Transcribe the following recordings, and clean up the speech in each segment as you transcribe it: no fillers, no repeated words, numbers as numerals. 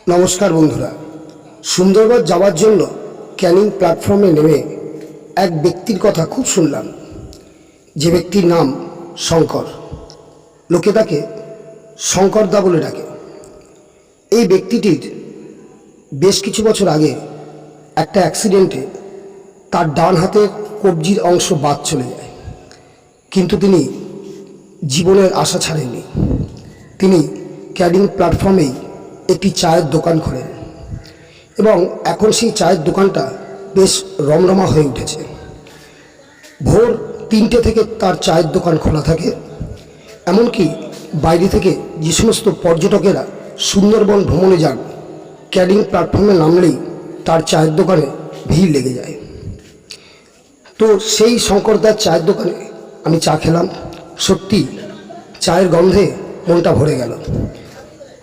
নমস্কার বন্ধুরা, সুন্দরবন যাওয়ার জন্য ক্যানিং প্ল্যাটফর্মে নেমে এক ব্যক্তির কথা খুব শুনলাম, যে ব্যক্তির নাম শঙ্কর। লোকে তাকে শঙ্করদা বলে ডাকে। এই ব্যক্তিটির বেশ কিছু বছর আগে একটা অ্যাক্সিডেন্টে তার ডান হাতের কবজির অংশ বাদ চলে যায়, কিন্তু তিনি জীবনের আশা ছাড়েননি। তিনি ক্যানিং প্ল্যাটফর্মেই একটি চায়ের দোকান খোলেন এবং এখন সেই চায়ের দোকানটা বেশ রমরমা হয়ে উঠেছে। ভোর 3টে থেকে তার চায়ের দোকান খোলা থাকে, এমনকি বাইরে থেকে যে সমস্ত পর্যটকেরা সুন্দরবন ভ্রমণে যান, ক্যানিং প্ল্যাটফর্মে নামলেই তার চায়ের দোকানে ভিড় লেগে যায়। তো সেই শঙ্করদার চায়ের দোকানে আমি চা খেলাম। সত্যি চায়ের গন্ধে মনটা ভরে গেল।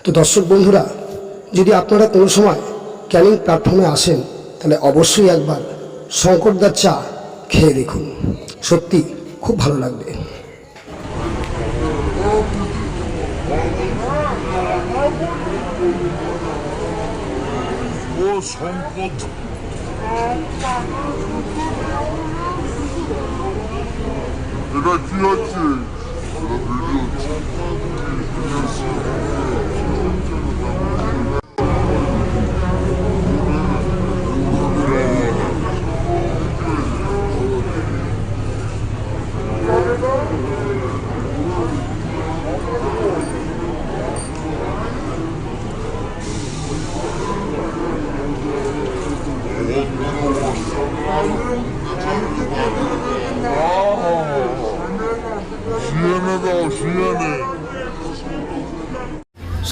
তো দর্শক বন্ধুরা, যদি আপনারা কোনো সময় ক্যানিং প্ল্যাটফর্মে আসেন, তাহলে অবশ্যই একবার শঙ্করদার চা খেয়ে দেখুন, সত্যি খুব ভালো লাগবে। এটা কি হচ্ছে?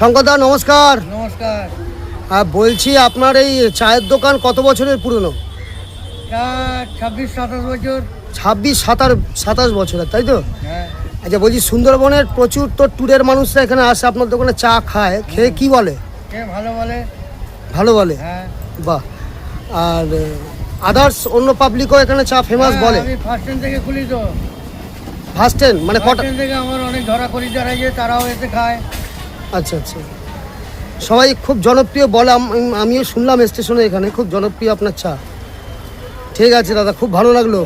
শঙ্করদা নমস্কার। নমস্কার। বলছি, আপনার এই চায়ের দোকান কত বছরের পুরনো? 26-27 বছর। 26-27 বছরের, তাই তো? হ্যাঁ। আচ্ছা, বলছি সুন্দরবনের প্রচুর তো ট্যুরের মানুষরা এখানে আসে, আপনার দোকানে চা খায়, খেয়ে কি বলে? ভালো বলে। ভালো বলে? হ্যাঁ। বাহ। আর আদার্স অন্য পাবলিকও এখানে চা ফেমাস বলে? আমি ফার্স্ট টাইম থেকে খুলি তো। ফার্স্ট টাইম মানে কটা থেকে আমার অনেক ধরা খরিদ্দার আছে, তারাও এসে খায়। আচ্ছা আচ্ছা, সবাই খুব জনপ্রিয় বলে, আমিও শুনলাম স্টেশনে এখানে খুব জনপ্রিয় আপনার চা। ঠিক আছে দাদা, খুব ভালো লাগলো।